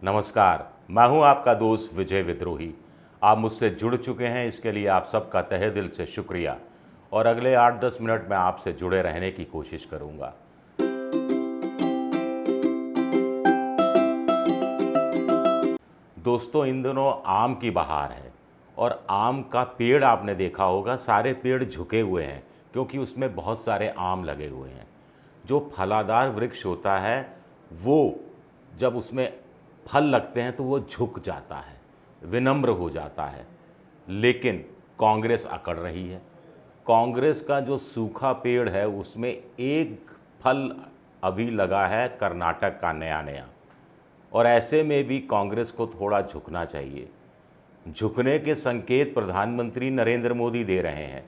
नमस्कार, मैं हूं आपका दोस्त विजय विद्रोही। आप मुझसे जुड़ चुके हैं, इसके लिए आप सबका तहे दिल से शुक्रिया। और अगले 8-10 मिनट में आपसे जुड़े रहने की कोशिश करूंगा। दोस्तों, इन दिनों आम की बहार है और आम का पेड़ आपने देखा होगा, सारे पेड़ झुके हुए हैं क्योंकि उसमें बहुत सारे आम लगे हुए हैं। जो फलादार वृक्ष होता है वो जब उसमें फल लगते हैं तो वो झुक जाता है, विनम्र हो जाता है। लेकिन कांग्रेस अकड़ रही है। कांग्रेस का जो सूखा पेड़ है उसमें एक फल अभी लगा है, कर्नाटक का नया नया। और ऐसे में भी कांग्रेस को थोड़ा झुकना चाहिए। झुकने के संकेत प्रधानमंत्री नरेंद्र मोदी दे रहे हैं।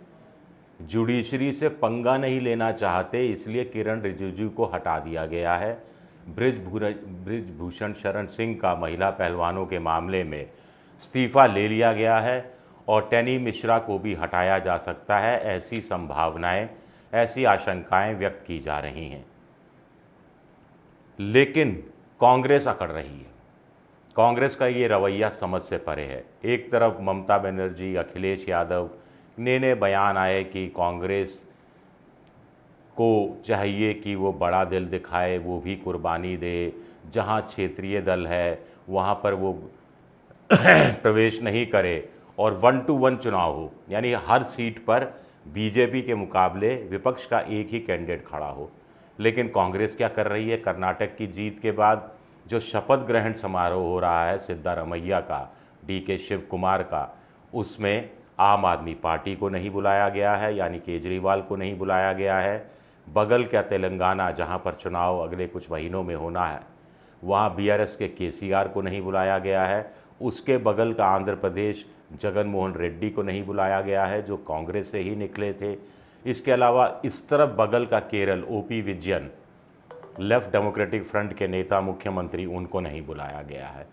जुडिशरी से पंगा नहीं लेना चाहते, इसलिए किरण रिजिजू को हटा दिया गया है। ब्रिजभूषण शरण सिंह का महिला पहलवानों के मामले में इस्तीफा ले लिया गया है और टेनी मिश्रा को भी हटाया जा सकता है। ऐसी संभावनाएं, ऐसी आशंकाएं व्यक्त की जा रही हैं। लेकिन कांग्रेस अकड़ रही है। कांग्रेस का ये रवैया समझ से परे है। एक तरफ ममता बनर्जी, अखिलेश यादव ने बयान आए कि कांग्रेस को चाहिए कि वो बड़ा दिल दिखाए, वो भी कुर्बानी दे। जहां क्षेत्रीय दल है वहां पर वो प्रवेश नहीं करे और 1 to 1 चुनाव हो, यानी हर सीट पर बीजेपी के मुकाबले विपक्ष का एक ही कैंडिडेट खड़ा हो। लेकिन कांग्रेस क्या कर रही है? कर्नाटक की जीत के बाद जो शपथ ग्रहण समारोह हो रहा है सिद्धारमैया का, DK शिव कुमार का, उसमें आम आदमी पार्टी को नहीं बुलाया गया है, यानी केजरीवाल को नहीं बुलाया गया है। बगल का तेलंगाना, जहां पर चुनाव अगले कुछ महीनों में होना है, वहां BRS के KCR को नहीं बुलाया गया है। उसके बगल का आंध्र प्रदेश, जगन मोहन रेड्डी को नहीं बुलाया गया है, जो कांग्रेस से ही निकले थे। इसके अलावा इस तरफ बगल का Kerala, OP Vijayan, left democratic front के नेता, मुख्यमंत्री, उनको नहीं बुलाया गया है।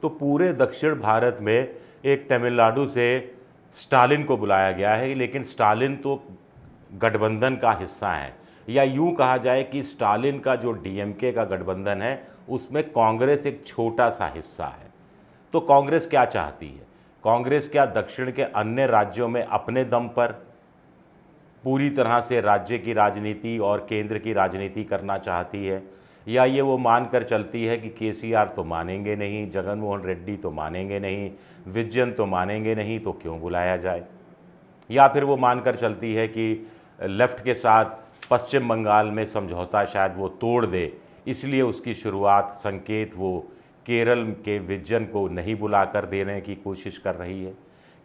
तो पूरे दक्षिण भारत में एक तमिलनाडु से स्टालिन को बुलाया गया है, लेकिन स्टालिन तो गठबंधन का हिस्सा है, या यूं कहा जाए कि स्टालिन का जो DMK का गठबंधन है उसमें कांग्रेस एक छोटा सा हिस्सा है। तो कांग्रेस क्या चाहती है? कांग्रेस क्या दक्षिण के अन्य राज्यों में अपने दम पर पूरी तरह से राज्य की राजनीति और केंद्र की राजनीति करना चाहती है, या ये वो मानकर चलती है कि KCR तो मानेंगे नहीं, जगन मोहन रेड्डी तो मानेंगे नहीं, विजयन तो मानेंगे नहीं, तो क्यों बुलाया जाए? या फिर वो मानकर चलती है कि लेफ्ट के साथ पश्चिम बंगाल में समझौता शायद वो तोड़ दे, इसलिए उसकी शुरुआत, संकेत वो केरल के विजयन को नहीं बुलाकर देने की कोशिश कर रही है।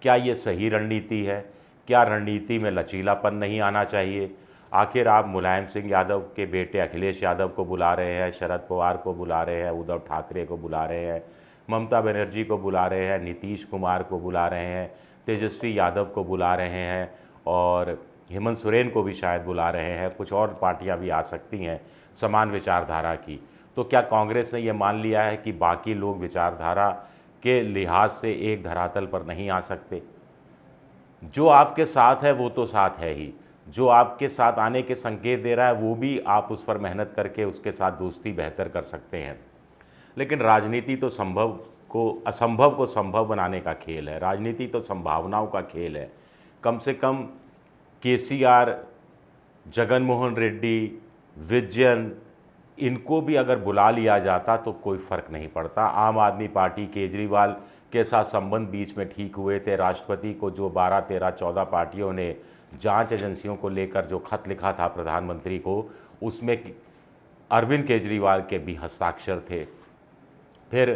क्या ये सही रणनीति है? क्या रणनीति में लचीलापन नहीं आना चाहिए? आखिर आप मुलायम सिंह यादव के बेटे अखिलेश यादव को बुला रहे हैं, शरद पवार को बुला रहे हैं, उद्धव ठाकरे को बुला रहे हैं, ममता बनर्जी को बुला रहे हैं, नीतीश कुमार को बुला रहे हैं, तेजस्वी यादव को बुला रहे हैं और हेमंत सोरेन को भी शायद बुला रहे हैं। कुछ और पार्टियां भी आ सकती हैं समान विचारधारा की। तो क्या कांग्रेस ने यह मान लिया है कि बाकी लोग विचारधारा के लिहाज से एक धरातल पर नहीं आ सकते? जो आपके साथ है वो तो साथ है ही, जो आपके साथ आने के संकेत दे रहा है वो भी आप उस पर मेहनत करके उसके साथ दोस्ती बेहतर कर सकते हैं। लेकिन राजनीति तो असंभव को संभव बनाने का खेल है। राजनीति तो संभावनाओं का खेल है। कम से कम KCR, जगन मोहन रेड्डी, विजयन, इनको भी अगर बुला लिया जाता तो कोई फ़र्क नहीं पड़ता। आम आदमी पार्टी, केजरीवाल के साथ संबंध बीच में ठीक हुए थे। राष्ट्रपति को जो 12, 13, 14 पार्टियों ने जांच एजेंसियों को लेकर जो खत लिखा था प्रधानमंत्री को, उसमें अरविंद केजरीवाल के भी हस्ताक्षर थे। फिर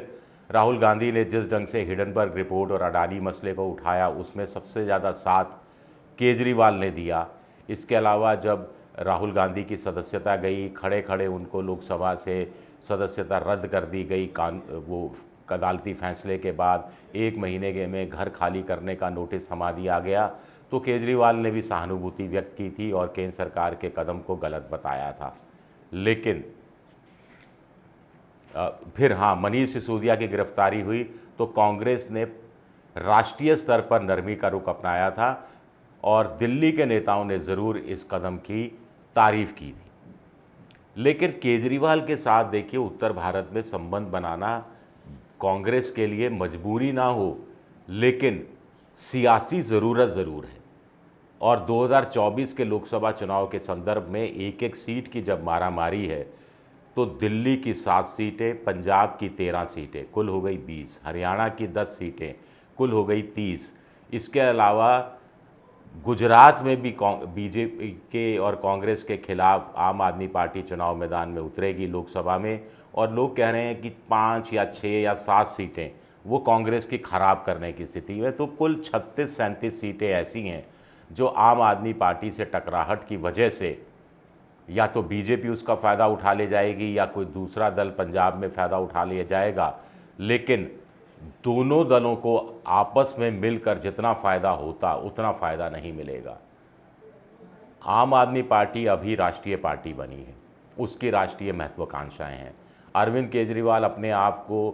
राहुल गांधी ने जिस ढंग से हिडनबर्ग रिपोर्ट और अडानी मसले को उठाया, उसमें सबसे ज़्यादा साथ केजरीवाल ने दिया। इसके अलावा जब राहुल गांधी की सदस्यता गई, खड़े खड़े उनको लोकसभा से सदस्यता रद्द कर दी गई, वो अदालती फैसले के बाद 1 महीने में घर खाली करने का नोटिस थमा दिया गया, तो केजरीवाल ने भी सहानुभूति व्यक्त की थी और केंद्र सरकार के कदम को गलत बताया था। लेकिन फिर हाँ, मनीष सिसोदिया की गिरफ्तारी हुई तो कांग्रेस ने राष्ट्रीय स्तर पर नरमी का रुख अपनाया था और दिल्ली के नेताओं ने ज़रूर इस कदम की तारीफ़ की थी। लेकिन केजरीवाल के साथ देखिए उत्तर भारत में संबंध बनाना कांग्रेस के लिए मजबूरी ना हो, लेकिन सियासी ज़रूरत ज़रूर है। और 2024 के लोकसभा चुनाव के संदर्भ में एक एक सीट की जब मारामारी है, तो दिल्ली की 7 सीटें, पंजाब की 13 सीटें, कुल हो गई 20, हरियाणा की 10 सीटें, कुल हो गई 30। इसके अलावा गुजरात में भी बीजेपी के और कांग्रेस के खिलाफ आम आदमी पार्टी चुनाव मैदान में उतरेगी लोकसभा में, और लोग कह रहे हैं कि 5 या 6 या 7 सीटें वो कांग्रेस की खराब करने की स्थिति में। तो कुल 36-37 सीटें ऐसी हैं जो आम आदमी पार्टी से टकराहट की वजह से या तो बीजेपी उसका फ़ायदा उठा ले जाएगी या कोई दूसरा दल पंजाब में फ़ायदा उठा लिया जाएगा, लेकिन दोनों दलों को आपस में मिलकर जितना फ़ायदा होता उतना फ़ायदा नहीं मिलेगा। आम आदमी पार्टी अभी राष्ट्रीय पार्टी बनी है, उसकी राष्ट्रीय महत्वाकांक्षाएं हैं। अरविंद केजरीवाल अपने आप को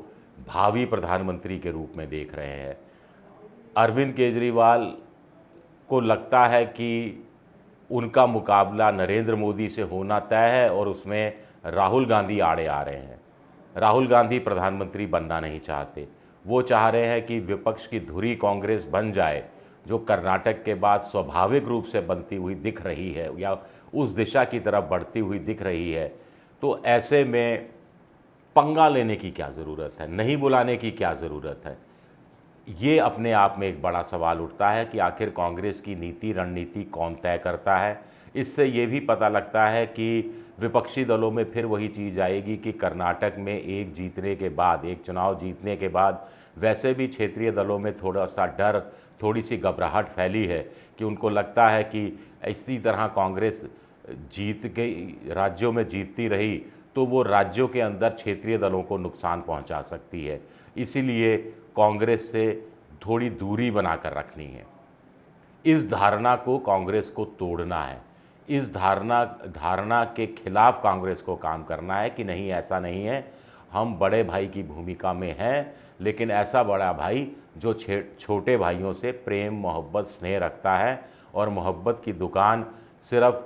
भावी प्रधानमंत्री के रूप में देख रहे हैं। अरविंद केजरीवाल को लगता है कि उनका मुकाबला नरेंद्र मोदी से होना तय है और उसमें राहुल गांधी आड़े आ रहे हैं। राहुल गांधी प्रधानमंत्री बनना नहीं चाहते, वो चाह रहे हैं कि विपक्ष की धुरी कांग्रेस बन जाए, जो कर्नाटक के बाद स्वाभाविक रूप से बनती हुई दिख रही है या उस दिशा की तरफ बढ़ती हुई दिख रही है। तो ऐसे में पंगा लेने की क्या ज़रूरत है, नहीं बुलाने की क्या ज़रूरत है? ये अपने आप में एक बड़ा सवाल उठता है कि आखिर कांग्रेस की नीति रणनीति कौन तय करता है। इससे ये भी पता लगता है कि विपक्षी दलों में फिर वही चीज़ आएगी कि कर्नाटक में एक जीतने के बाद, एक चुनाव जीतने के बाद वैसे भी क्षेत्रीय दलों में थोड़ा सा डर, थोड़ी सी घबराहट फैली है कि उनको लगता है कि इसी तरह कांग्रेस जीत गई, राज्यों में जीतती रही तो वो राज्यों के अंदर क्षेत्रीय दलों को नुकसान पहुंचा सकती है। इसीलिए कांग्रेस से थोड़ी दूरी बनाकर रखनी है। इस धारणा को कांग्रेस को तोड़ना है। इस धारणा के खिलाफ कांग्रेस को काम करना है कि नहीं, ऐसा नहीं है, हम बड़े भाई की भूमिका में हैं, लेकिन ऐसा बड़ा भाई जो छोटे भाइयों से प्रेम, मोहब्बत, स्नेह रखता है। और मोहब्बत की दुकान सिर्फ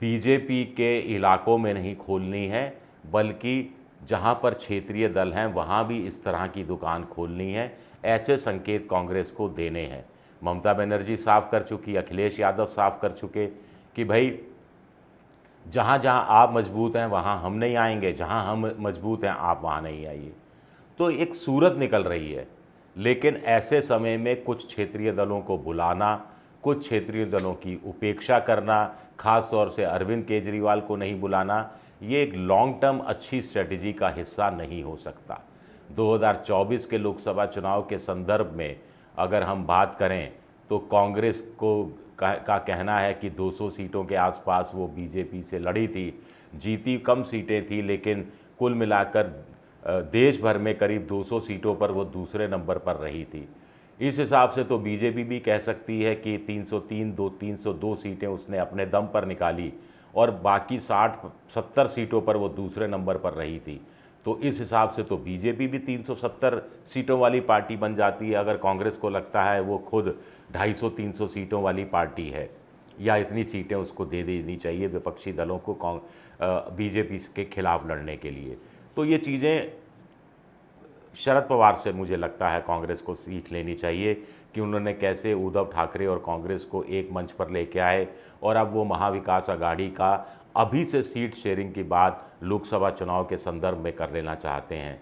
बीजेपी के इलाकों में नहीं खोलनी है, बल्कि जहां पर क्षेत्रीय दल हैं वहां भी इस तरह की दुकान खोलनी है। ऐसे संकेत कांग्रेस को देने हैं। ममता बनर्जी साफ कर चुकी, अखिलेश यादव साफ कर चुके कि भाई जहां जहां आप मजबूत हैं वहां हम नहीं आएंगे, जहां हम मजबूत हैं आप वहां नहीं आइए। तो एक सूरत निकल रही है। लेकिन ऐसे समय में कुछ क्षेत्रीय दलों को बुलाना, कुछ क्षेत्रीय दलों की उपेक्षा करना, खास तौर से अरविंद केजरीवाल को नहीं बुलाना, ये एक लॉन्ग टर्म अच्छी स्ट्रेटजी का हिस्सा नहीं हो सकता। 2024 के लोकसभा चुनाव के संदर्भ में अगर हम बात करें तो कांग्रेस का कहना है कि 200 सीटों के आसपास वो बीजेपी से लड़ी थी, जीती कम सीटें थी, लेकिन कुल मिलाकर देश भर में करीब 200 सीटों पर वो दूसरे नंबर पर रही थी। इस हिसाब से तो बीजेपी भी कह सकती है कि 302 सीटें उसने अपने दम पर निकाली और बाकी 60-70 सीटों पर वो दूसरे नंबर पर रही थी। तो इस हिसाब से तो बीजेपी भी 370 सीटों वाली पार्टी बन जाती है अगर कांग्रेस को लगता है वो खुद 250-300 सीटों वाली पार्टी है, या इतनी सीटें उसको दे देनी चाहिए विपक्षी दलों को बीजेपी के खिलाफ लड़ने के लिए। तो ये चीज़ें शरद पवार से मुझे लगता है कांग्रेस को सीख लेनी चाहिए कि उन्होंने कैसे उद्धव ठाकरे और कांग्रेस को एक मंच पर लेके आए, और अब वो महाविकास अघाड़ी का अभी से सीट शेयरिंग की बात लोकसभा चुनाव के संदर्भ में कर लेना चाहते हैं।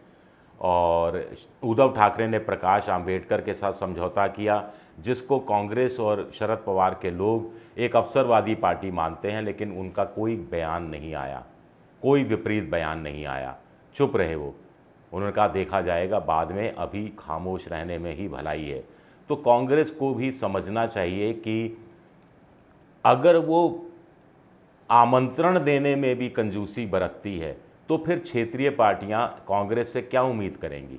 और उद्धव ठाकरे ने प्रकाश आंबेडकर के साथ समझौता किया, जिसको कांग्रेस और शरद पवार के लोग एक अवसरवादी पार्टी मानते हैं, लेकिन उनका कोई बयान नहीं आया, कोई विपरीत बयान नहीं आया, चुप रहे वो। उन्होंने कहा देखा जाएगा बाद में, अभी खामोश रहने में ही भलाई है। तो कांग्रेस को भी समझना चाहिए कि अगर वो आमंत्रण देने में भी कंजूसी बरतती है तो फिर क्षेत्रीय पार्टियां कांग्रेस से क्या उम्मीद करेंगी?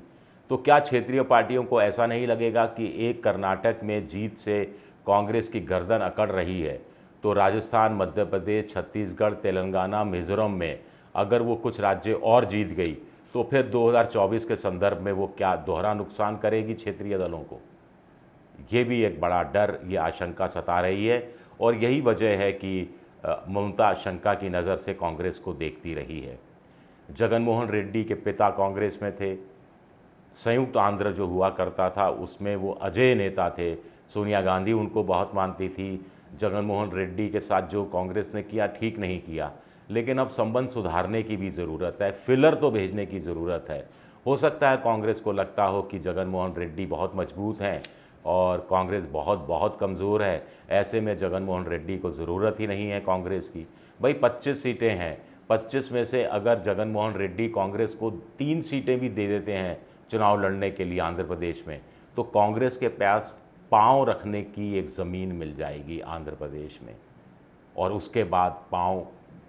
तो क्या क्षेत्रीय पार्टियों को ऐसा नहीं लगेगा कि एक कर्नाटक में जीत से कांग्रेस की गर्दन अकड़ रही है, तो राजस्थान, मध्य प्रदेश, छत्तीसगढ़, तेलंगाना, मिज़ोरम में अगर वो कुछ राज्य और जीत गई तो फिर 2024 के संदर्भ में वो क्या दोहरा नुकसान करेगी क्षेत्रीय दलों को? ये भी एक बड़ा डर, ये आशंका सता रही है, और यही वजह है कि ममता शंका की नज़र से कांग्रेस को देखती रही है। जगन मोहन रेड्डी के पिता कांग्रेस में थे, संयुक्त आंध्र जो हुआ करता था उसमें वो अजेय नेता थे। सोनिया गांधी उनको बहुत मानती थी। जगन मोहन रेड्डी के साथ जो कांग्रेस ने किया ठीक नहीं किया, लेकिन अब संबंध सुधारने की भी ज़रूरत है, फिलर तो भेजने की ज़रूरत है। हो सकता है कांग्रेस को लगता हो कि जगन मोहन रेड्डी बहुत मजबूत हैं और कांग्रेस बहुत बहुत कमज़ोर है, ऐसे में जगन मोहन रेड्डी को ज़रूरत ही नहीं है कांग्रेस की। भाई 25 सीटें हैं, 25 में से अगर जगन मोहन रेड्डी कांग्रेस को 3 सीटें भी दे देते हैं चुनाव लड़ने के लिए आंध्र प्रदेश में, तो कांग्रेस के पास पाँव रखने की एक ज़मीन मिल जाएगी आंध्र प्रदेश में। और उसके बाद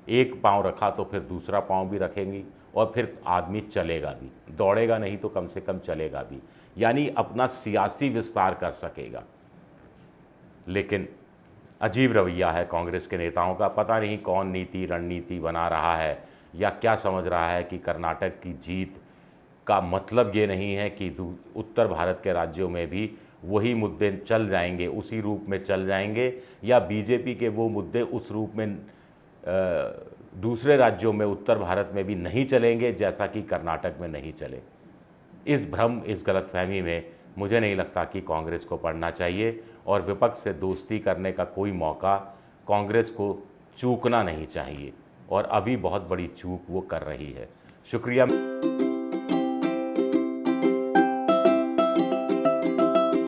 एक पाँव रखा तो फिर दूसरा पाँव भी रखेंगी और फिर आदमी चलेगा भी, दौड़ेगा नहीं तो कम से कम चलेगा भी, यानी अपना सियासी विस्तार कर सकेगा। लेकिन अजीब रवैया है कांग्रेस के नेताओं का। पता नहीं कौन नीति रणनीति बना रहा है या क्या समझ रहा है कि कर्नाटक की जीत का मतलब ये नहीं है कि उत्तर भारत के राज्यों में भी वही मुद्दे चल जाएंगे, उसी रूप में चल जाएंगे, या बीजेपी के वो मुद्दे उस रूप में दूसरे राज्यों में उत्तर भारत में भी नहीं चलेंगे जैसा कि कर्नाटक में नहीं चले। इस भ्रम, इस गलतफहमी में मुझे नहीं लगता कि कांग्रेस को पड़ना चाहिए और विपक्ष से दोस्ती करने का कोई मौका कांग्रेस को चूकना नहीं चाहिए, और अभी बहुत बड़ी चूक वो कर रही है। शुक्रिया।